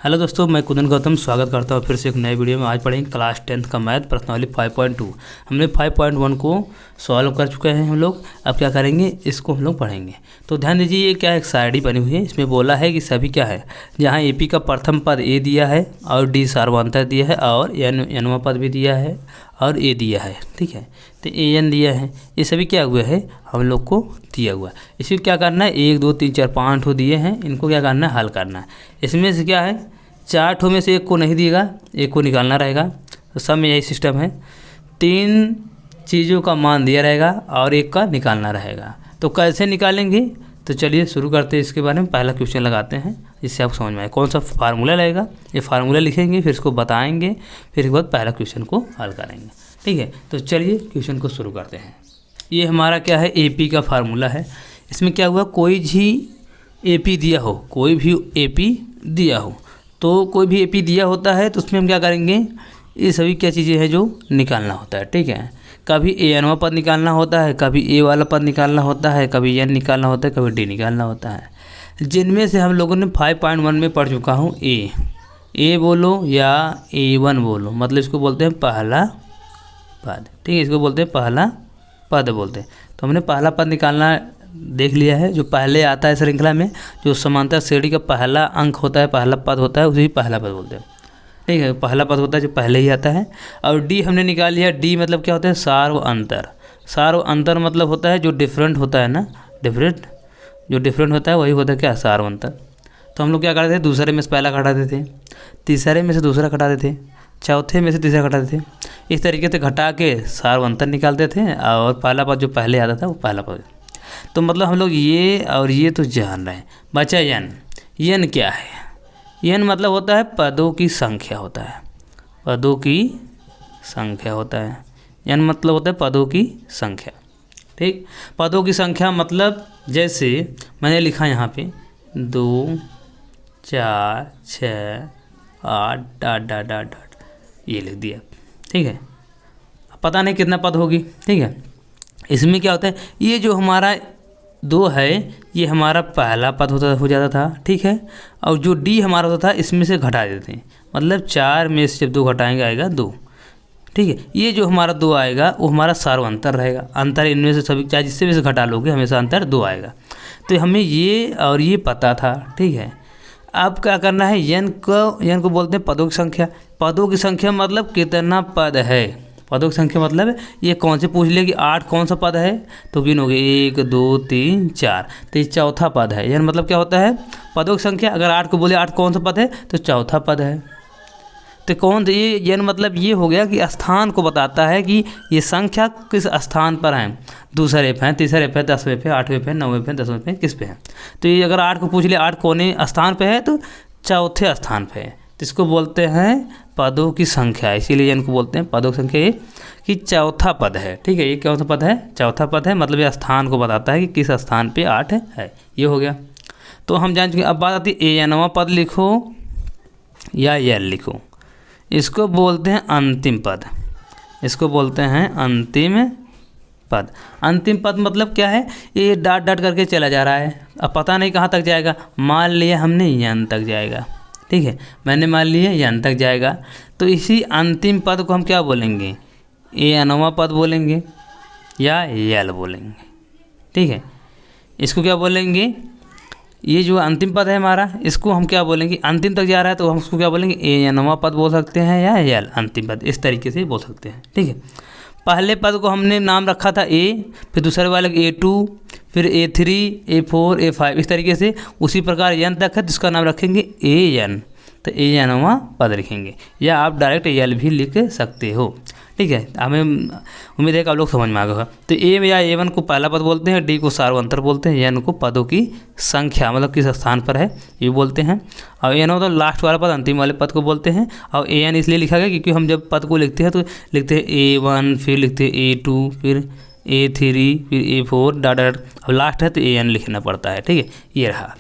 Hello दोस्तों, मैं कुंदन गौतम स्वागत करता हूँ फिर से एक नए वीडियो में। आज पढ़ेंगे क्लास 10th का मैथ प्रश्नावली 5.2। हमने 5.1 को सॉल्व कर चुके हैं हम लोग। अब क्या करेंगे, इसको हम लोग पढ़ेंगे। तो ध्यान दीजिए, ये क्या एक सारणी बनी हुई है। इसमें बोला है कि सभी क्या है, जहाँ एपी का प्रथम पद ए दिया है और डी सार्वधातुक दिया है और एनवां पद भी दिया है और ए दिया है, ठीक है। तो ए एन दिया है, ये सभी क्या हुआ है, हम लोग को दिया हुआ है। इसमें क्या करना है, 1 2 3 4 5 ठो दिए हैं, इनको क्या करना है, हल करना है। इसमें से क्या है, 4 ठो में से एक को नहीं दिएगा, एक को निकालना रहेगा। तो सब में यही सिस्टम है, 3 चीज़ों का मान दिया रहेगा और एक का निकालना रहेगा। तो कैसे निकालेंगे, तो चलिए शुरू करते हैं। इसके बारे में पहला क्वेश्चन लगाते हैं, जिससे आपको समझ में आए कौन सा फार्मूला लगेगा। ये फार्मूला लिखेंगे, फिर इसको बताएंगे, फिर इसके बाद पहला क्वेश्चन को हल करेंगे, ठीक है। तो चलिए क्वेश्चन को शुरू करते हैं। ये हमारा क्या है, एपी का फार्मूला है। इसमें क्या हुआ, कोई भी एपी दिया हो, कोई भी एपी दिया हो, तो कोई भी एपी दिया होता है तो उसमें हम क्या करेंगे, ये सभी क्या चीज़ें हैं जो निकालना होता है, ठीक है। कभी ए एनवां पद निकालना होता है, कभी ए वाला पद निकालना होता है, कभी एन निकालना होता है, कभी डी निकालना होता है। जिनमें से हम लोगों ने 5.1 में पढ़ चुका हूँ ए बोलो या A1 बोलो, मतलब इसको बोलते हैं पहला पद, ठीक है। इसको बोलते हैं पहला पद बोलते हैं। तो हमने पहला पद निकालना देख लिया है, जो पहले आता है श्रृंखला में, जो समांतर श्रेणी का पहला अंक होता है, पहला पद होता है, उसे पहला पद बोलते हैं, ठीक है। पहला पद होता है जो पहले ही आता है। और डी हमने निकाल लिया। डी मतलब क्या होता है, सार्व अंतर। सार्व अंतर मतलब होता है जो डिफरेंट होता है ना, जो डिफरेंट होता है वही होता है क्या, सार्व अंतर। तो हम लोग क्या करते थे, दूसरे में से पहला घटाते थे, तीसरे में से दूसरा घटाते थे, चौथे में से तीसरा घटाते थे। इस तरीके से घटा के सार्व अंतर निकालते थे और पहला पद जो पहले आता था वो पहला पद। तो मतलब हम लोग ये और ये तो जान रहे हैं। बचा एन क्या है, एन मतलब होता है पदों की संख्या होता है, पदों की संख्या होता है। एन मतलब होता है पदों की संख्या, ठीक। पदों की संख्या मतलब जैसे मैंने लिखा यहाँ पे 2 4 6 8 डाट डाट डाट डाट, ये लिख दिया, ठीक है। पता नहीं कितना पद होगी, ठीक है। इसमें क्या होता है, ये जो हमारा 2 है ये हमारा पहला पद हो जाता था, ठीक है। और जो डी हमारा होता था इसमें से घटा देते हैं, मतलब 4 में से जब 2 घटाएंगे आएगा 2, ठीक है। ये जो हमारा 2 आएगा वो हमारा सार्व अंतर रहेगा। अंतर इनमें से सभी, चाहे जिससे भी से घटा लोगे हमेशा अंतर 2 आएगा। तो हमें ये और ये पता था, ठीक है। अब क्या करना है, एन को बोलते हैं पदों की संख्या। पदों की संख्या मतलब कितना पद है, पदों की संख्या मतलब ये कौन से पूछ लिया कि 8 कौन सा पद है, तो गिनोगे 1 2 3 4, तो ये चौथा पद है। यानी मतलब क्या होता है, पदों की संख्या। अगर 8 को बोले 8 कौन सा पद है, तो चौथा पद है। तो कौन, ये यानी मतलब ये हो गया कि स्थान को बताता है कि ये संख्या किस स्थान पर है। दूसरे पे है, तीसरे पे, 10वें पे, 8वें पे, 9वें पे, 10वें पे, किस पे है। तो ये अगर 8 को पूछ लिया 8 कौने स्थान पे है, तो चौथे स्थान पे है। तो इसको बोलते हैं पदों की संख्या, इसीलिए इनको बोलते हैं पदों की संख्या। ये कि चौथा पद है, ठीक है। ये कौन सा पद है, चौथा पद है, मतलब ये स्थान को बताता है कि किस स्थान पे 8 है। ये हो गया। तो हम जान चुके। अब बात आती है ए एनवां पद लिखो या एल लिखो, इसको बोलते हैं अंतिम पद, इसको बोलते हैं अंतिम पद। अंतिम पद मतलब क्या है, ये डाट डाट करके चला जा रहा है, अब पता नहीं कहाँ तक जाएगा। मान लिया हमने एन तक जाएगा, ठीक है। मैंने मान लिया एन तक जाएगा, तो इसी अंतिम पद को हम क्या बोलेंगे, ए एनवां पद बोलेंगे या एल बोलेंगे, ठीक है। इसको क्या बोलेंगे, ये जो अंतिम पद है हमारा, इसको हम क्या बोलेंगे, अंतिम तक जा रहा है तो हम उसको क्या बोलेंगे, ए एनवां पद बोल सकते हैं या एल अंतिम पद, इस तरीके से बोल सकते हैं, ठीक है। पहले पद को हमने नाम रखा था ए, फिर दूसरे वाले A2, फिर A3, A4, A5, इस तरीके से। उसी प्रकार एन तक है जिसका नाम रखेंगे एन, तो ए एनवां पद लिखेंगे, या आप डायरेक्ट एल भी लिख सकते हो, ठीक है। हमें उम्मीद है कि आप लोग समझ में आ गया। तो ए या A1 को पहला पद बोलते हैं, डी को सार्व अंतर बोलते हैं, एन को पदों की संख्या मतलब किस स्थान पर है ये बोलते हैं, और एन तो लास्ट वाला पद, अंतिम वाले पद को बोलते हैं। और एन इसलिए लिखा गया क्योंकि हम जब पद को लिखते हैं तो लिखते हैं A1, फिर लिखते हैं A2, फिर A3, फिर A4 डाट डाट, अब लास्ट है तो एन लिखना पड़ता है, ठीक है। ये रहा।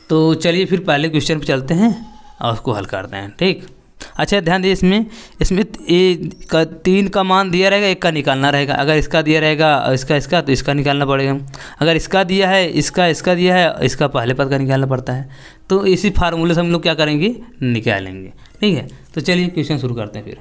तो चलिए फिर पहले क्वेश्चन पर चलते हैं और उसको हल करते हैं, ठीक। अच्छा ध्यान दीजिए, इसमें ए का 3 का मान दिया रहेगा, 1 का निकालना रहेगा। अगर इसका दिया रहेगा और इसका तो इसका निकालना पड़ेगा। अगर इसका दिया है, इसका दिया है, इसका पहले पद का निकालना पड़ता है। तो इसी फार्मूले से हम लोग क्या करेंगे, निकालेंगे। ठीक है, तो चलिए क्वेश्चन शुरू करते हैं। फिर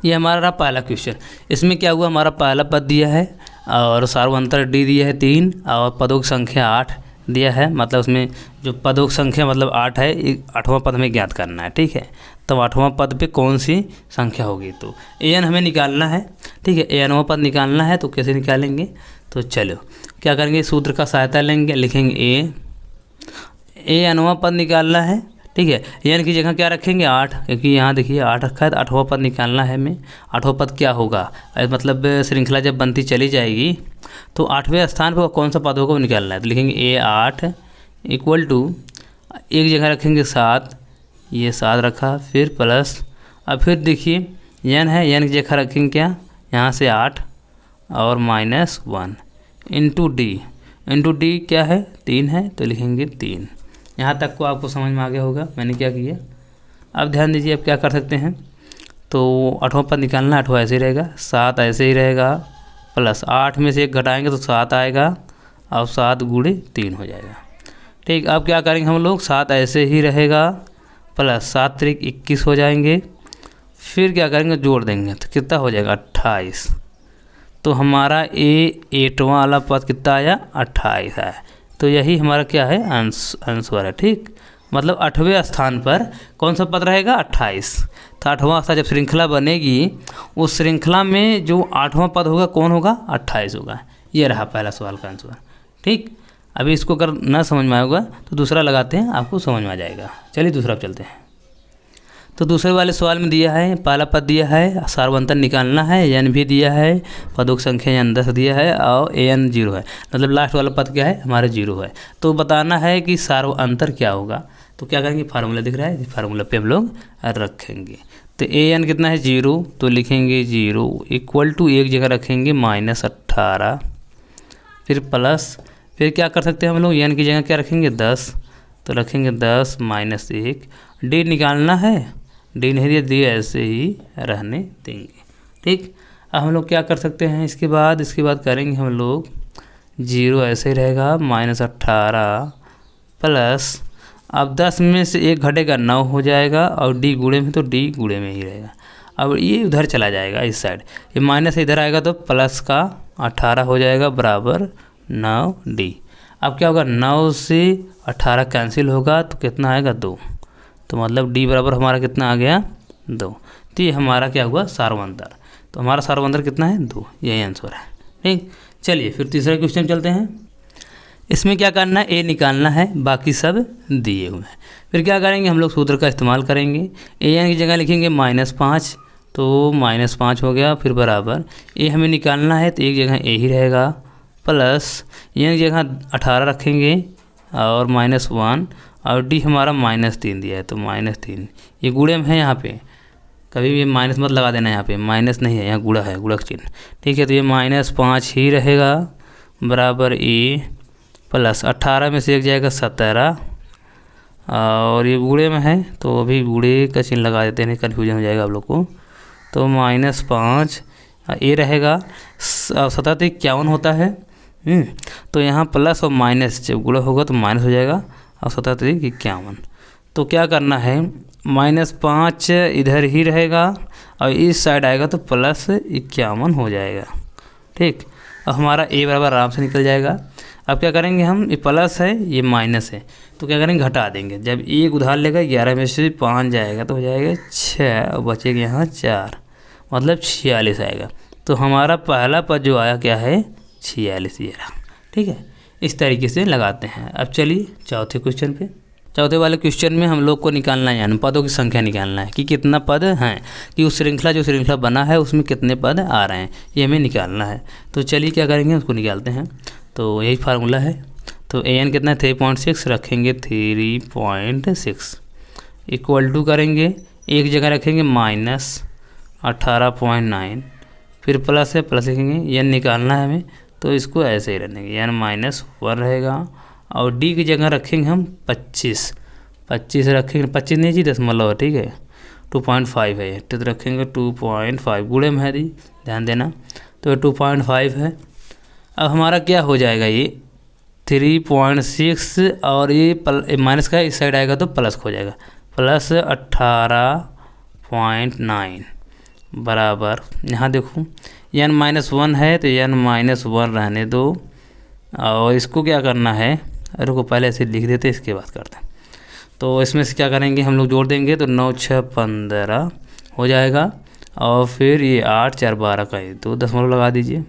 ये हमारा रहा पहला क्वेश्चन। इसमें क्या हुआ, हमारा पहला पद दिया है और सार्वंतर डी दिया है 3 और पदों की संख्या 8 दिया है। मतलब उसमें जो पदों की संख्या मतलब 8 है, 8वां पद हमें ज्ञात करना है। ठीक है, तो 8वां पद पे कौन सी संख्या होगी, तो an हमें निकालना है। ठीक है, anवां पद निकालना है, तो कैसे निकालेंगे, तो चलो क्या करेंगे, सूत्र का सहायता लेंगे, लिखेंगे anवां पद निकालना है। ठीक है, n की जगह क्या रखेंगे 8, क्योंकि यहाँ देखिए 8 रखा है, तो 8वां पद निकालना है हमें। 8वां पद क्या होगा, मतलब श्रृंखला जब बनती चली जाएगी तो 8वें स्थान पर कौन सा पद होगा वो निकालना है। तो लिखेंगे a8 इक्वल टू, एक जगह रखेंगे 7, ये 7 रखा, फिर प्लस, अब फिर देखिए n है, n की जगह रखेंगे क्या, यहाँ से 8 और -1 इंटू डी क्या है 3 है, तो लिखेंगे 3। यहाँ तक को आपको समझ में आ गया होगा मैंने क्या किया। अब ध्यान दीजिए, अब क्या कर सकते हैं, तो 8वां पद निकालना, 8वां ऐसे ही रहेगा, 7 ऐसे ही रहेगा, प्लस 8 में से 1 घटाएंगे तो 7 आएगा और 7 गुणे 3 हो जाएगा। ठीक, अब क्या करेंगे हम लोग, 7 ऐसे ही रहेगा, प्लस 7 त्रिक 21 हो जाएंगे, फिर क्या करेंगे जोड़ देंगे तो कितना हो जाएगा 28। तो हमारा 8वां वाला पद कितना आया 28 है। तो यही हमारा क्या है आंसर है। ठीक, मतलब 8वें स्थान पर कौन सा पद रहेगा 28। तो 8वां स्थान जब श्रृंखला बनेगी, उस श्रृंखला में जो 8वां पद होगा कौन होगा 28 होगा। ये रहा पहला सवाल का आंसर। ठीक, अभी इसको अगर ना समझ में आएगा तो दूसरा लगाते हैं, आपको समझ में आ जाएगा। चलिए दूसरा चलते हैं। तो दूसरे वाले सवाल में दिया है, पहला पद दिया है, सार्वंतर निकालना है, n भी दिया है, पदों की संख्या n 10 दिया है और an 0 है, मतलब लास्ट वाला पद क्या है हमारे 0 है। तो बताना है कि सार्वंतर क्या होगा। तो क्या करेंगे, फार्मूला दिख रहा है, फार्मूला पे हम लोग रखेंगे। तो an कितना है 0, तो लिखेंगे 0 इक्वल टू, एक जगह रखेंगे -18, फिर प्लस, फिर क्या कर सकते हैं हम लोग, n की जगह क्या रखेंगे 10, तो रखेंगे 10 -1, डी निकालना है, डी नहीं दिए ऐसे ही रहने देंगे। ठीक, अब हम लोग क्या कर सकते हैं, इसके बाद करेंगे हम लोग 0 ऐसे ही रहेगा, -18 प्लस, अब 10 में से 1 घटेगा 9 हो जाएगा, और डी गुणे में तो डी गुणे में ही रहेगा। अब ये उधर चला जाएगा इस साइड, ये माइनस इधर आएगा तो प्लस का 18 हो जाएगा बराबर 9d। अब क्या होगा, 9 से 18 कैंसिल होगा तो कितना आएगा 2, तो मतलब d बराबर हमारा कितना आ गया 2। तो ये हमारा क्या हुआ सार्वंतर। तो हमारा सार्वंतर कितना है 2, यही आंसर है। ठीक, चलिए फिर तीसरा क्वेश्चन चलते हैं। इसमें क्या करना है, a निकालना है, बाकी सब दिए हुए हैं। फिर क्या करेंगे हम लोग, सूत्र का इस्तेमाल करेंगे, an की जगह लिखेंगे -5, तो -5 हो गया, फिर बराबर a हमें निकालना है तो एक जगह a ही रहेगा, प्लस n की जगह 18 रखेंगे और -1, और d हमारा -3 दिया है तो -3, ये गुणे में है, यहाँ पे कभी भी माइनस मत लगा देना, यहाँ पे माइनस नहीं है, यहाँ गुणा है, गुणक चिन्ह। ठीक है, तो ये -5 ही रहेगा बराबर a प्लस 18 में से 1 जाएगा 17, और ये गुणे में है तो अभी गुणे का चिन्ह लगा देते हैं, कन्फ्यूजन हो जाएगा आप लोग को। तो -5 a रहेगा, 17 तो 51 होता है, तो यहाँ प्लस और माइनस जब गुणा होगा तो माइनस हो जाएगा, और 17 तो 51। तो क्या करना है, -5 इधर ही रहेगा और इस साइड आएगा तो +51 हो जाएगा। ठीक, अब हमारा a बराबर आराम से निकल जाएगा। अब क्या करेंगे हम, ये प्लस है ये माइनस है, तो क्या करेंगे घटा देंगे। जब 1 उधार लेगा 11 में से 5 जाएगा तो हो जाएगा 6 और बचेगा यहाँ 4, मतलब 46 आएगा। तो हमारा पहला पद जो आया क्या है 46 ये रहा। ठीक है, इस तरीके से लगाते हैं। अब चलिए चौथे क्वेश्चन पे। चौथे वाले क्वेश्चन में हम लोग को निकालना है, यानी पदों की संख्या निकालना है कि कितना पद हैं, कि उस श्रृंखला बना है उसमें कितने पद आ रहे हैं, ये हमें निकालना है। तो चलिए क्या करेंगे, उसको निकालते हैं। तो यही फार्मूला है। तो an कितना है 3.6 रखेंगे, 3.6 इक्वल टू करेंगे, एक जगह रखेंगे -18.9, फिर प्लस है, प्लस लिखेंगे, n निकालना है हमें तो इसको ऐसे ही रखेंगे, n -1 रहेगा, और d की जगह रखेंगे हम 25 रखेंगे, 25 नहीं जी दशमलव, ठीक है 2.5 है, तो रखेंगे 2.5 गुणे में है दी, ध्यान देना, तो 2.5 है। अब हमारा क्या हो जाएगा, ये 3.6 और ये माइनस का इस साइड आएगा तो प्लस हो जाएगा, प्लस 18.9 बराबर, यहाँ देखो n-1 है तो n-1 रहने दो, और इसको क्या करना है, अरे को पहले ऐसे लिख देते इसके बाद करते हैं। तो इसमें से क्या करेंगे हम लोग जोड़ देंगे तो 9 6 15 हो जाएगा, और फिर ये 8 4 12 का ये 2 दशमलव लगा दीजिए,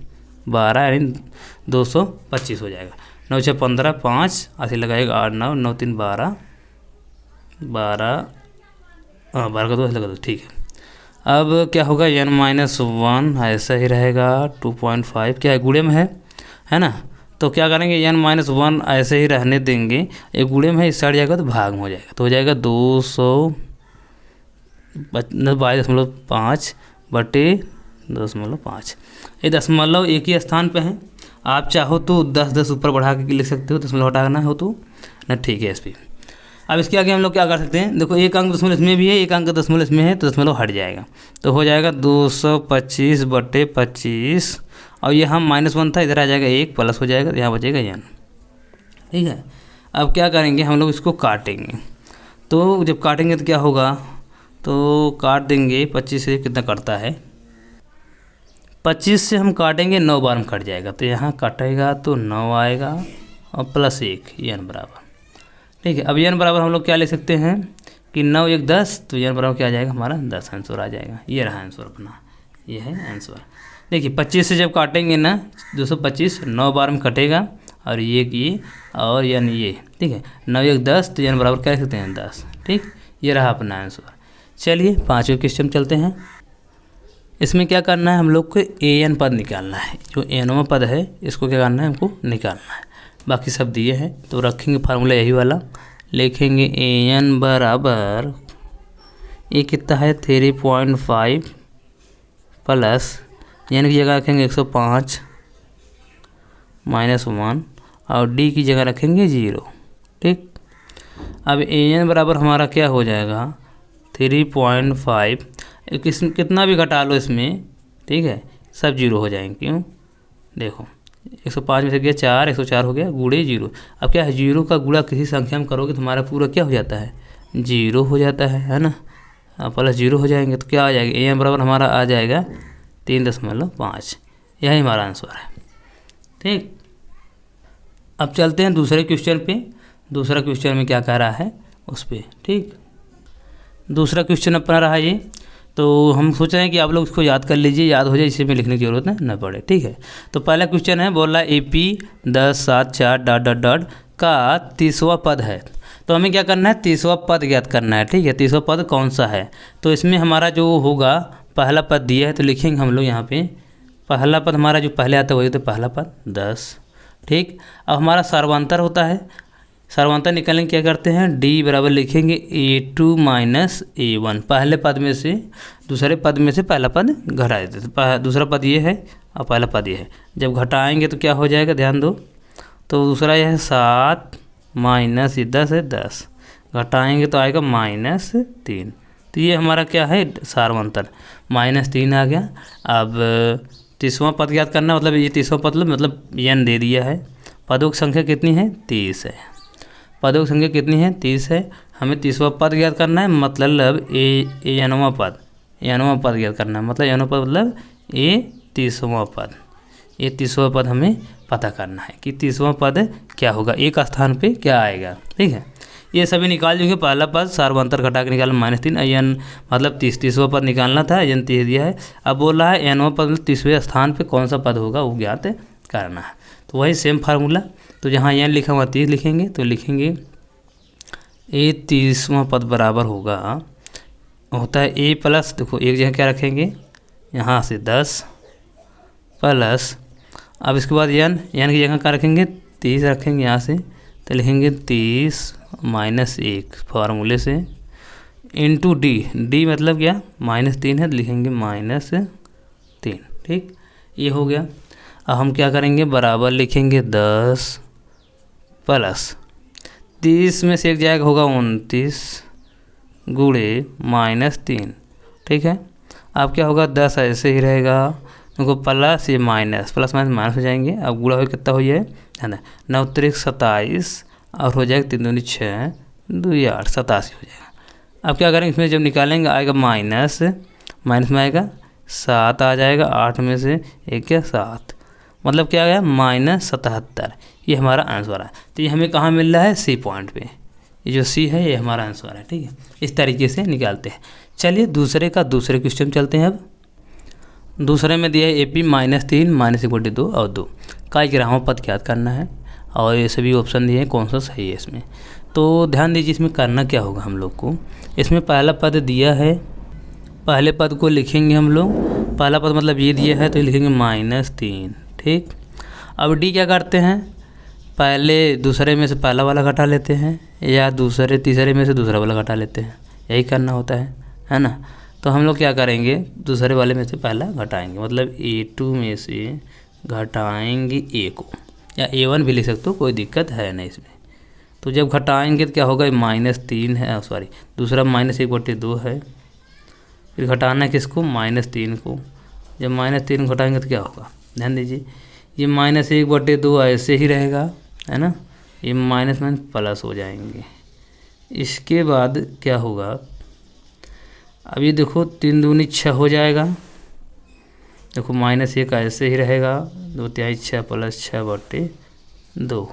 12 यानी 225 हो जाएगा। 9 6 15 5 ऐसे लगाएगा, 8 9 9 3 12 12, हाँ 12 का 2 ऐसे लगा दो, ठीक है। अब क्या होगा, n-1 ऐसा ही रहेगा, 2.5 क्या है गुणे में है ना, तो क्या करेंगे n-1 ऐसे ही रहने देंगे, एक गुणे में इस साइड जाएगा तो भाग में हो जाएगा, तो हो जाएगा 222.5 बटे 2.5। ये दशमलव एक ही स्थान पे है, आप चाहो तो 10 ऊपर बढ़ा के लिख सकते हो, दशमलव हटाना हो तो ना, ठीक है। इस पर अब इसके आगे हम लोग क्या कर सकते हैं, देखो एक अंक दशमलव इसमें भी है, एक अंक दशमलव इसमें है, तो दशमलव हट जाएगा, तो हो जाएगा 225 बटे 25, और ये हम -1 था, इधर आ जाएगा 1 प्लस हो जाएगा, यहाँ बचेगा n, ठीक है। अब क्या करेंगे हम लोग इसको काटेंगे, तो जब काटेंगे तो क्या होगा, तो काट देंगे 25 से कितना कटता है, 25 से हम काटेंगे 9 बार में कट जाएगा, तो यहाँ कटेगा तो 9 आएगा और प्लस 1 n बराबर, ठीक है। अब n बराबर हम लोग क्या ले सकते हैं कि 9 1 10, तो n बराबर क्या आ जाएगा हमारा 10 आंसर आ जाएगा, ये रहा आंसर अपना, ये है आंसर। देखिए 25 से जब काटेंगे ना 225 9 बार में कटेगा, और ये और ये, ठीक है, 9 1 10, तो n बराबर क्या लिख सकते हैं 10, ठीक, ये रहा अपना आंसर। चलिए 5वें क्वेश्चन चलते हैं। इसमें क्या करना है, हम लोग को an पद निकालना है, जो nवां पद है इसको क्या करना है, हमको निकालना है, बाकी सब दिए हैं, तो रखेंगे फार्मूला यही वाला, लिखेंगे an बराबर, ये कितना है 3.5 प्लस n की जगह रखेंगे 105 -1, और d की जगह रखेंगे 0, ठीक। अब an बराबर हमारा क्या हो जाएगा 3.5, इसमें कितना भी घटा लो इसमें, ठीक है, सब 0 हो जाएंगे, क्यों, देखो 105 में से गया 4, 104 हो गया, गुणे 0। अब क्या है, 0 का गुणा किसी संख्या में करोगे तो हमारा पूरा क्या हो जाता है, 0 हो जाता है ना, प्लस 0 हो जाएंगे, तो क्या आ जाएगा an बराबर हमारा आ जाएगा 3.5, यही हमारा आंसर है, ठीक। अब चलते हैं दूसरे क्वेश्चन पे, दूसरा क्वेश्चन में क्या कह रहा है उस पर, ठीक। दूसरा क्वेश्चन अपना रहा ये, तो हम सोच रहे हैं कि आप लोग इसको याद कर लीजिए, याद हो जाए, इसी में लिखने की जरूरत न पड़े, ठीक है। तो पहला क्वेश्चन है, बोला AP 10 7 4 ... का 30वां पद है, तो हमें क्या करना है, 30वां पद ज्ञात करना है, ठीक है। 30वां पद कौन सा है, तो इसमें हमारा जो होगा पहला पद दिया है, तो लिखेंगे हम लोग यहाँ पे पहला पद हमारा जो पहले आता है वही, तो पहला पद 10, ठीक। अब हमारा सर्वांतर होता है, सर्वांतर निकालने क्या करते हैं, d बराबर लिखेंगे A2 - A1, पहले पद में से दूसरे पद में से पहला पद घटा देते, तो दूसरा पद ये है और पहला पद ये है, जब घटाएंगे तो क्या हो जाएगा, ध्यान दो, तो दूसरा यह है 7 माइनस ये 10 है 10, घटाएंगे तो आएगा -3, तो ये हमारा क्या है सर्वांतर, -3 आ गया। अब 30वां पद ज्ञात करना, मतलब ये 30वां पद मतलब n दे दिया है, पदों की संख्या कितनी है 30 है, पदों की संख्या कितनी है 30 है, हमें 30वां पद ज्ञात करना है, मतलब nवां पद ज्ञात करना है, मतलब nवां पद मतलब ये 30वां पद, ये 30वां पद हमें पता करना है कि 30वां पद क्या होगा, एक स्थान पे क्या आएगा, ठीक है। ये सभी निकाल देंगे, पहला पद सर्वांतर घटा के निकालना -3, n मतलब 30वां पद निकालना था, n 30 दिया है। अब बोल रहा है nवां पद 30वें स्थान पे कौन सा पद होगा वो ज्ञात करना है, तो वही सेम फार्मूला, तो जहाँ n लिखा हुआ 30 लिखेंगे, तो लिखेंगे a 30वां पद बराबर होता है a प्लस, देखो एक जगह क्या रखेंगे यहाँ से 10 प्लस, अब इसके बाद n की जगह क्या रखेंगे 30 रखेंगे यहाँ से, तो लिखेंगे 30 -1 फार्मूले से इंटू d मतलब क्या -3 है, तो लिखेंगे -3, ठीक, ये हो गया। अब हम क्या करेंगे, बराबर लिखेंगे 10 प्लस 30 में से एक जाएगा होगा 29 गुणे -3, ठीक है। अब क्या होगा, 10 ऐसे ही रहेगा, देखो प्लस ये माइनस, प्लस माइनस माइनस हो जाएंगे। अब गुणा हो कितना हो जाए, है ना, 9 त्रिक 27 और हो जाएगा 3 दूनी 6 2 8 87 हो जाएगा। अब क्या करेंगे, इसमें जब निकालेंगे आएगा माइनस, माइनस में आएगा 7 आ जाएगा, 8 में से 1 क्या 7, मतलब क्या आ गया -77। ये हमारा आंसर है। तो ये हमें कहाँ मिल रहा है, सी पॉइंट पे, ये जो सी है ये हमारा आंसर है, ठीक है। इस तरीके से निकालते हैं। चलिए दूसरे क्वेश्चन चलते हैं। अब दूसरे में दिया है AP -3 -2 और 2 का ग्राम पद ज्ञात करना है, और ये सभी ऑप्शन दिए हैं, कौन सा सही है इसमें। तो ध्यान दीजिए, इसमें करना क्या होगा हम लोग को, इसमें पहला पद दिया है, पहले पद को लिखेंगे हम लोग, पहला पद मतलब ये दिया है तो लिखेंगे -3, ठीक। अब D क्या करते हैं, पहले दूसरे में से पहला वाला घटा लेते हैं, या दूसरे तीसरे में से दूसरा वाला घटा लेते हैं, यही करना होता है ना। तो हम लोग क्या करेंगे, दूसरे वाले में से पहला घटाएंगे, मतलब A2 में से घटाएंगे A को, या A1 भी लिख सकते हो, कोई दिक्कत है नहीं इसमें। तो जब घटाएंगे तो क्या होगा, -3 है, सॉरी दूसरा -1/2 है, फिर घटाना है किसको, -3 को। जब -3 घटाएंगे तो क्या होगा, ध्यान दीजिए, ये -1/2 ऐसे ही रहेगा, है ना, ये माइनस प्लस हो जाएंगे। इसके बाद क्या होगा, अब ये देखो 3 दूनी 6 हो जाएगा, देखो -1 ऐसे ही रहेगा, 2 तिहाई 6 + 6/2,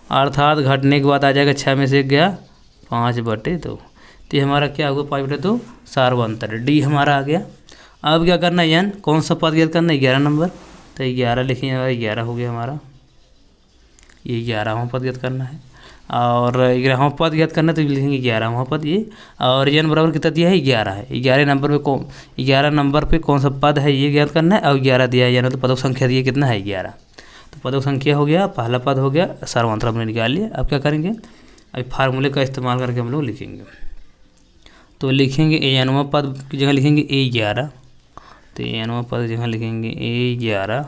अर्थात घटने के बाद आ जाएगा 6 में से 1 गया 5/2। तो ये हमारा क्या होगा, 5/2 सार्वंतर, डी हमारा आ गया। अब क्या करना है, यान कौन सा पद ज्ञात करना है, 11 नंबर, तो 11 लिखिए, 11 हो गया हमारा, ये 11वां पद ज्ञात करना है। और 11वां पद ज्ञात करना है तो लिखेंगे 11वां पद ये, और n बराबर कितना दिया है, 11 है। 11 नंबर पे कौन सा पद है ये ज्ञात करना है, और 11 दिया है, यानी तो पदों संख्या दिया कितना है, 11। तो पदों संख्या हो गया, पहला पद हो गया, सार्वंतर हमने निकाल लिया। अब क्या करेंगे, अभी फार्मूले का इस्तेमाल करके हम लोग लिखेंगे। तो लिखेंगे n वां पद की जगह लिखेंगे A11, तो n वां पद की जगह लिखेंगे A11,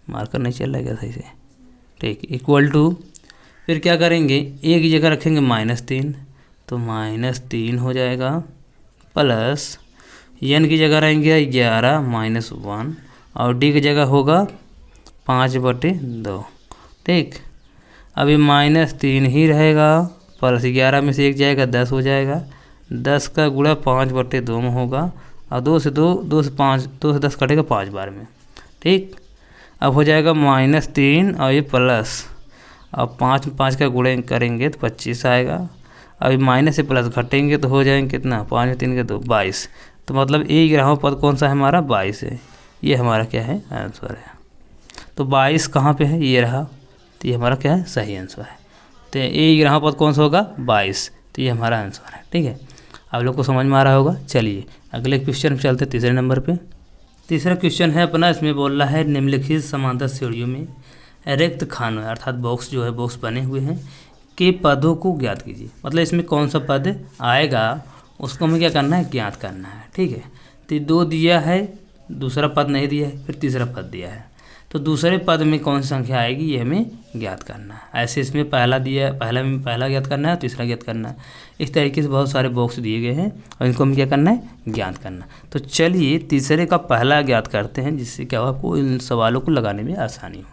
मार्कर नहीं चल रहा क्या सही से, ठीक, इक्वल टू, फिर क्या करेंगे, A की जगह रखेंगे -3, तो -3 हो जाएगा, प्लस n की जगह रहेंगे 11 -1, और D की जगह होगा 5/2, ठीक। अभी -3 ही रहेगा, प्लस 11 में से 1 जाएगा 10 हो जाएगा, 10 का गुणा 5/2 में होगा, और 2 से 10 कटेगा 5 बार में, ठीक। अब हो जाएगा -3 और ये प्लस, अब 5 का गुणा करेंगे तो 25 आएगा, अभी माइनस से प्लस घटेंगे तो हो जाएंगे कितना, 5 में 3 के 2 22। तो मतलब ए ग्राम पद कौन सा है हमारा, 22 है, ये हमारा क्या है आंसर है। तो 22 कहाँ पे है, ये रहा, तो ये हमारा क्या है, सही आंसर है। तो ए ग्राम पद कौन सा होगा, 22, तो ये हमारा आंसर है, ठीक है। आप लोग को समझ में आ रहा होगा। चलिए अगले क्वेश्चन में चलते, तीसरे नंबर पे। तीसरा क्वेश्चन है अपना, इसमें बोल रहा है निम्नलिखित समांतर श्रेणियों में रिक्त खानों अर्थात बॉक्स जो है, बॉक्स बने हुए हैं, के पदों को ज्ञात कीजिए। मतलब इसमें कौन सा पद आएगा उसको हमें क्या करना है, ज्ञात करना है, ठीक है। तो 2 दिया है, दूसरा पद नहीं दिया है, फिर तीसरा पद दिया है, तो दूसरे पद में कौन सी संख्या आएगी ये हमें ज्ञात करना है। ऐसे इसमें पहला दिया, पहला ज्ञात करना है, तीसरा ज्ञात करना है। इस तरीके से बहुत सारे बॉक्स दिए गए हैं और इनको हमें क्या करना है, ज्ञात करना। तो चलिए तीसरे का पहला ज्ञात करते हैं, जिससे क्या हो, आपको इन सवालों को लगाने में आसानी हो।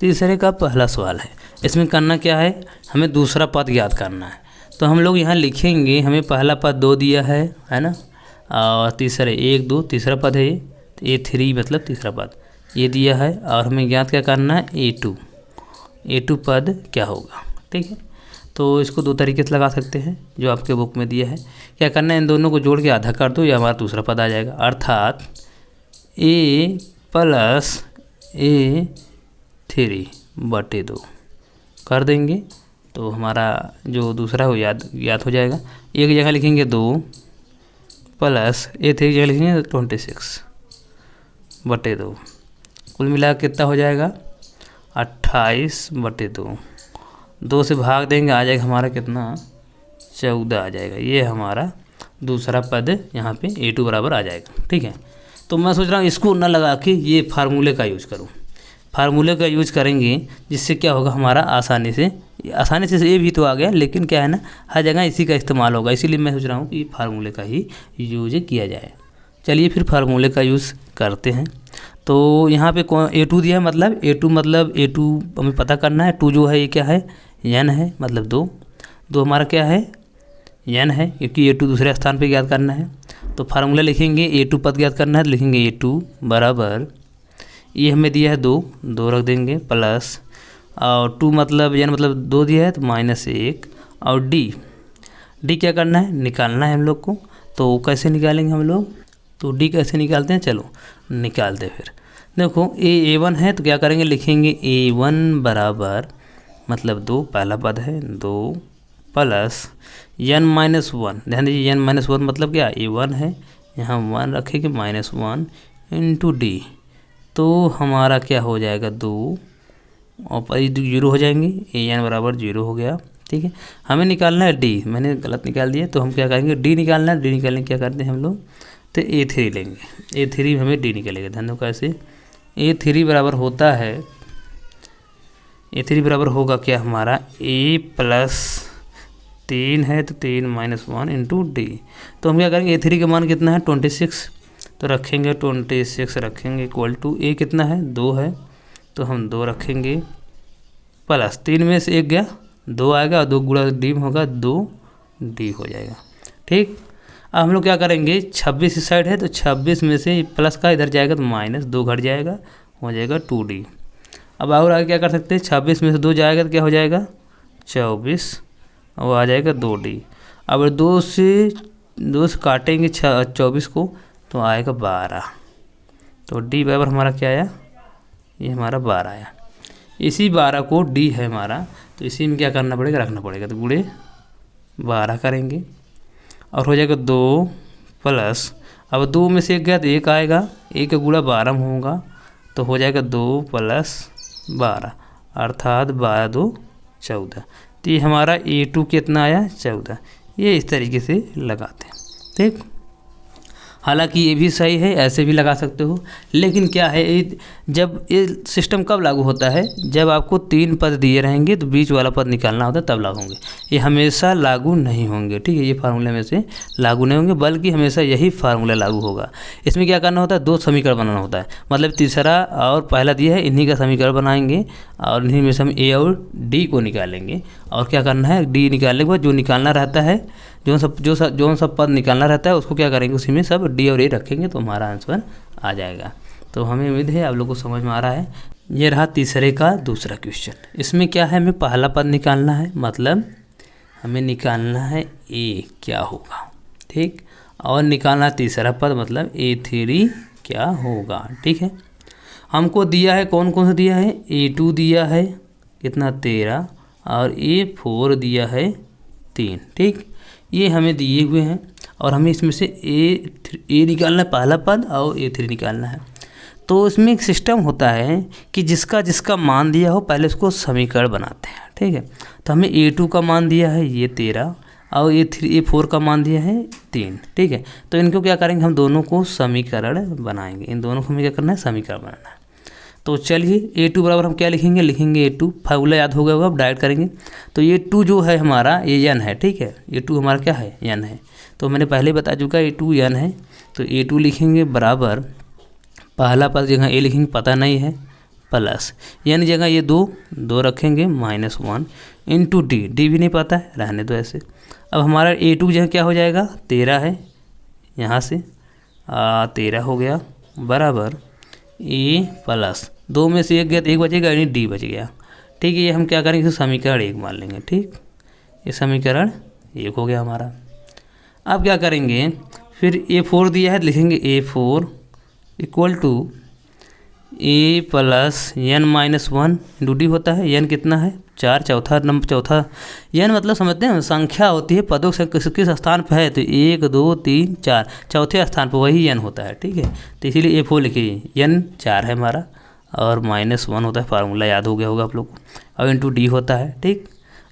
तीसरे का पहला सवाल है, इसमें करना क्या है, हमें दूसरा पद ज्ञात करना है। तो हम लोग यहाँ लिखेंगे, हमें पहला पद 2 दिया है ना, और तीसरे 1 2 तीसरा पद है ये, तो A3 मतलब तीसरा पद ये दिया है, और हमें ज्ञात क्या करना है, A2 पद क्या होगा, ठीक है। तो इसको 2 तरीके से लगा सकते हैं, जो आपके बुक में दिया है। क्या करना है, इन दोनों को जोड़ के आधा कर दो, या हमारा दूसरा पद आ जाएगा, अर्थात A + A3/2 कर देंगे, तो हमारा जो दूसरा हो याद हो जाएगा। A की जगह लिखेंगे 2 प्लस A3 की जगह लिखेंगे 26/2, कुल मिला कितना हो जाएगा, 28/2। 2 से भाग देंगे, आ जाएगा हमारा कितना, 14 आ जाएगा। ये हमारा दूसरा पद यहाँ पे A2 बराबर आ जाएगा, ठीक है। तो मैं सोच रहा हूँ इसको ना लगा के ये फार्मूले का यूज करूँ, फार्मूले का यूज करेंगे, जिससे क्या होगा हमारा आसानी से ये भी तो आ गया, लेकिन क्या है ना, हर जगह इसी का इस्तेमाल होगा, इसीलिए मैं सोच रहा हूँ कि फार्मूले का ही यूज किया जाए। चलिए फिर फार्मूले का यूज़ करते हैं। तो यहाँ पे A2 दिया है, मतलब A2 हमें पता करना है। 2 जो है ये क्या है, n है, मतलब 2 हमारा क्या है, n है, क्योंकि A2 दूसरे स्थान पे ज्ञात करना है। तो फार्मूला लिखेंगे, A2 पद ज्ञात करना है तो लिखेंगे A2 बराबर, ये हमें दिया है 2 रख देंगे प्लस, और 2 मतलब n मतलब 2 दिया है तो -1, और d क्या करना है, निकालना है हम लोग को। तो कैसे निकालेंगे हम लोग, तो d कैसे निकालते हैं, चलो निकालते हैं। फिर देखो A1 है तो क्या करेंगे, लिखेंगे A1 बराबर, मतलब 2 पहला पद है 2 प्लस n-1, ध्यान दीजिए n-1 मतलब क्या, A1 है, यहाँ 1 रखेंगे -1 इंटू d, तो हमारा क्या हो जाएगा 2 और 0 हो जाएंगे, an बराबर 0 हो गया। ठीक है, हमें निकालना है d, मैंने गलत निकाल दिया, तो हम क्या करेंगे, d निकालना है। d निकालने क्या करते हैं हम लोग, तो A3 लेंगे, A3 हमें d निकलेगा। ध्यान दो कैसे, A3 बराबर होता है, A3 बराबर होगा क्या हमारा, A प्लस 3 है तो 3 -1 इंटू d। तो हम क्या करेंगे, A3 का मान कितना है 26, तो रखेंगे 26 रखेंगे इक्वल टू A कितना है 2 है, तो हम 2 रखेंगे प्लस 3 में से 1 गया 2 आएगा, 2 गुणा d में होगा 2d हो जाएगा। ठीक, अब हम लोग क्या करेंगे, 26 इस साइड है तो 26 में से प्लस का इधर जाएगा तो -2 घट जाएगा, हो जाएगा 2d। अब और आगे क्या कर सकते हैं, 26 में से 2 जाएगा तो क्या हो जाएगा 24, और आ जाएगा 2d। अब 2 से काटेंगे 24 को तो आएगा 12, तो d बराबर हमारा क्या आया, ये हमारा 12 आया। इसी 12 को d है हमारा, तो इसी में क्या करना पड़ेगा, रखना पड़ेगा, तो गुणे 12 करेंगे और हो जाएगा 2 प्लस, अब 2 में से 1 गया तो 1 आएगा, 1 का गुणा 12 में होगा तो हो जाएगा 2 प्लस 12 अर्थात 12 2 14। तो ये हमारा A2 कितना आया 14। ये इस तरीके से लगाते हैं। ठीक, हालांकि ये भी सही है, ऐसे भी लगा सकते हो, लेकिन क्या है, जब ये सिस्टम कब लागू होता है, जब आपको 3 पद दिए रहेंगे तो बीच वाला पद निकालना होता है तब लागू होंगे, ये हमेशा लागू नहीं होंगे। ठीक है, ये फार्मूले में से लागू नहीं होंगे, बल्कि हमेशा यही फार्मूला लागू होगा। इसमें क्या करना होता है, 2 समीकरण बनाना होता है, मतलब तीसरा और पहला दिया है, इन्हीं का समीकरण बनाएंगे और इन्हीं में से हम A और D को निकालेंगे। और क्या करना है, D निकालने के बाद जो निकालना रहता है, जो सब पद निकालना रहता है उसको क्या करेंगे, उसी में सब D और A रखेंगे तो हमारा आंसर आ जाएगा। तो हमें उम्मीद है आप लोग को समझ में आ रहा है। ये रहा तीसरे का दूसरा क्वेश्चन। इसमें क्या है, हमें पहला पद निकालना है, मतलब हमें निकालना है A क्या होगा। ठीक, और निकालना तीसरा पद मतलब A3 क्या होगा। ठीक है, हमको दिया है, कौन कौन सा दिया है, A2 दिया है कितना 13 और A4 दिया है 3। ठीक, ये हमें दिए हुए हैं और हमें इसमें से A निकालना है पहला पद और A3 निकालना है। तो इसमें एक सिस्टम होता है कि जिसका मान दिया हो पहले उसको समीकरण बनाते हैं। ठीक है, तो हमें A2 का मान दिया है ये 13 और A4 का मान दिया है 3। ठीक है, तो इनको क्या करेंगे, हम दोनों को समीकरण बनाएंगे, इन दोनों को हमें क्या करना है, समीकरण बनाना है। तो चलिए A2 बराबर हम क्या लिखेंगे, A2 फार्मूला याद हो गया होगा, अब डायरेक्ट करेंगे। तो A2 जो है हमारा ये n है। ठीक है, A2 हमारा क्या है, n है, तो मैंने पहले ही बता चुका A2 n है। तो A2 लिखेंगे बराबर, पहला पद जगह A लिखेंगे पता नहीं है, प्लस n जगह ये 2 रखेंगे -1 इंटू D भी नहीं पता है, रहने दो ऐसे। अब हमारा A2 जगह क्या हो जाएगा 13 है, यहाँ से 13 हो गया बराबर A प्लस 2 में से 1 गया तो 1 बचेगा, यानी D बच गया। ठीक है, ये हम क्या करेंगे, समीकरण 1 मान लेंगे। ठीक, ये समीकरण 1 हो गया हमारा। अब क्या करेंगे, फिर A4 दिया है तो लिखेंगे A4 equal to A plus n-1 into D होता है, n कितना है 4, चौथा n मतलब समझते हैं संख्या होती है, पदों से किस स्थान पर है, तो 1 2 3 4 चौथे स्थान पर वही n होता है। ठीक है, तो इसीलिए A4 लिखिए, n 4 है हमारा और -1 होता है, फार्मूला याद हो गया होगा आप लोग को, और इंटू D होता है। ठीक,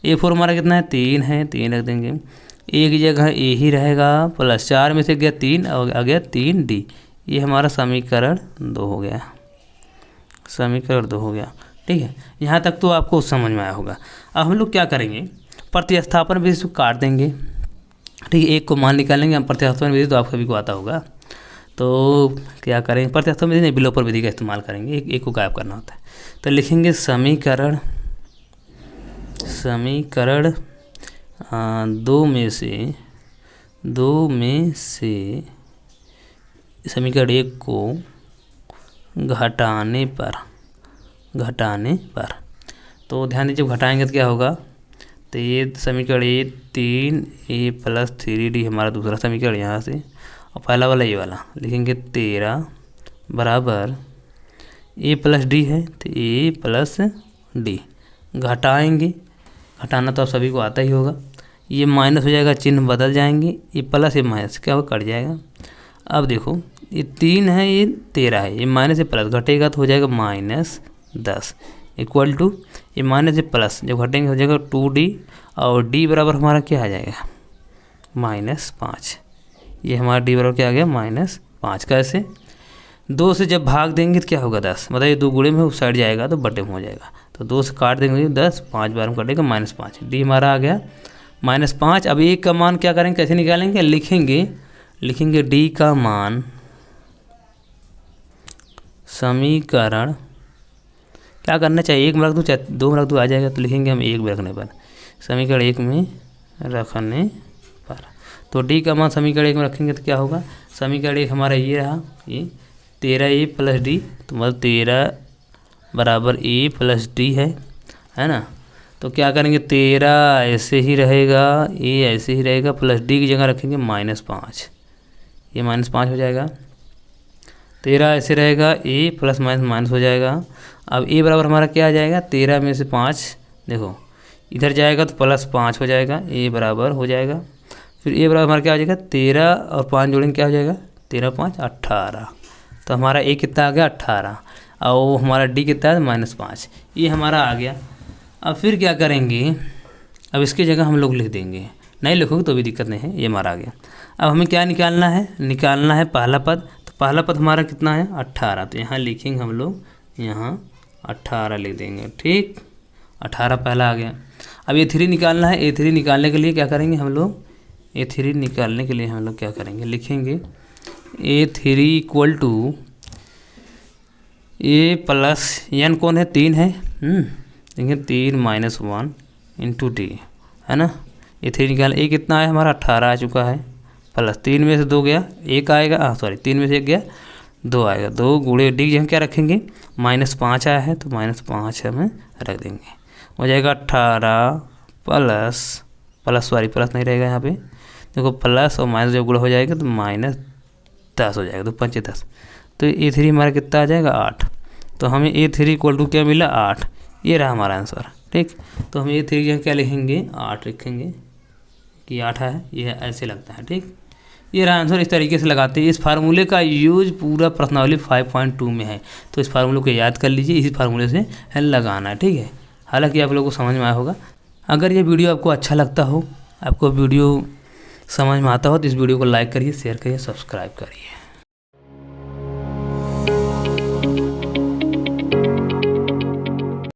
A4 हमारा कितना है 3 है, 3 रख देंगे, A की जगह A ही रहेगा, प्लस 4 में से गया 3 और आ गया 3D, ये हमारा समीकरण 2 हो गया। समीकरण 2 हो गया। ठीक है, यहाँ तक तो आपको समझ में आया होगा। अब हम लोग क्या करेंगे, प्रतिस्थापन विधि से काट देंगे। ठीक है, एक को मान निकालेंगे हम, प्रतिस्थापन विधि तो आप सभी को आता होगा। तो क्या करेंगे, प्रतिस्थापन विधि नहीं, विलोपन विधि का इस्तेमाल करेंगे, एक को गायब करना होता है। तो लिखेंगे समीकरण 2 में से समीकरण 1 को घटाने पर तो ध्यान दीजिए, घटाएंगे तो क्या होगा, तो ये समीकरण ए 3a + 3d हमारा दूसरा समीकरण यहाँ से, और पहला वाला ये वाला लिखेंगे 13 बराबर a + d है, तो a + d घटाएंगे, घटाना तो आप सभी को आता ही होगा। ये माइनस हो जाएगा, चिन्ह बदल जाएंगे, ये प्लस ये माइनस क्या होगा, कट जाएगा। अब देखो ये 3 है, ये 13 है, ये माइनस से प्लस घटेगा तो हो जाएगा -10 इक्वल टू ये माइनस से प्लस जब घटेंगे हो जाएगा 2d, और d बराबर हमारा क्या आ जाएगा -5। ये हमारा d बराबर क्या आ गया -5। कैसे, 2 से जब भाग देंगे तो क्या होगा 10, बताइए 2 गुणे में उस साइड जाएगा तो बटे में हो जाएगा, तो 2 से काट देंगे 10, 5 बार में कटेगा -5, d हमारा आ गया -5। अब एक का मान क्या करेंगे, कैसे निकालेंगे, लिखेंगे d का मान समीकरण क्या करना चाहिए, 1 में रख दूँ चाहे 2 में रख दूँ आ जाएगा, तो लिखेंगे हम 1 में रखने पर, समीकरण 1 में रखने पर। तो d का मान समीकरण 1 में रखेंगे तो क्या होगा, समीकरण 1 हमारा ये रहा, ये 13a + d, तो मतलब 13 बराबर a + d है ना। तो क्या करेंगे, 13 ऐसे ही रहेगा, a ऐसे ही रहेगा, प्लस d की जगह रखेंगे -5, ये -5 हो जाएगा। 13 ऐसे रहेगा, a + माइनस हो जाएगा। अब a बराबर हमारा क्या आ जाएगा, 13 में से 5 देखो इधर जाएगा तो +5 हो जाएगा, a बराबर हो जाएगा। फिर a बराबर हमारा क्या हो जाएगा, 13 और 5 जोड़ेंगे क्या हो जाएगा, 13 5 18। तो हमारा a कितना आ गया 18, और हमारा d कितना है -5, ये हमारा आ गया। अब फिर क्या करेंगे, अब इसकी जगह हम लोग लिख देंगे, नहीं लिखोगे तो भी दिक्कत नहीं है, ये हमारा आ गया। अब हमें क्या निकालना है पहला पद, तो पहला पद हमारा कितना है 18, तो यहाँ लिखेंगे हम लोग, यहाँ 18 लिख देंगे। ठीक, 18 पहला आ गया। अब a3 निकालना है, a3 निकालने के लिए क्या करेंगे हम लोग, a3 निकालने के लिए हम लोग क्या करेंगे, लिखेंगे a3 equal to a + n कौन है, 3 है, देखिए 3 - 1 × d है ना। a3 निकाल, a कितना है हमारा 18 आ चुका है, प्लस 3 में से 2 गया 1 आएगा, 3 में से 1 गया 2 आएगा, 2 गुणे d हम क्या रखेंगे -5 आया है तो -5 हमें रख देंगे, हो जाएगा 18 प्लस नहीं रहेगा यहाँ पे, देखो प्लस और माइनस जब गुणा हो जाएगा तो -10 हो जाएगा, तो 5 10, तो a3 हमारा कितना आ जाएगा 8। तो हमें a3 इक्वल टू क्या मिला 8, ये रहा हमारा आंसर। ठीक, तो हम a3 क्या लिखेंगे 8 लिखेंगे कि 8 है, ये ऐसे लगता है। ठीक, ये रहा आंसर। इस तरीके से लगाते हैं। इस फार्मूले का यूज पूरा प्रश्नावली 5.2 में है, तो इस फार्मूले को याद कर लीजिए, इसी फार्मूले से लगाना है। ठीक है, हालांकि आप लोगों को समझ में आया होगा। अगर ये वीडियो आपको अच्छा लगता हो, आपको वीडियो समझ में आता हो, तो इस वीडियो को लाइक करिए, शेयर करिए, सब्सक्राइब करिए।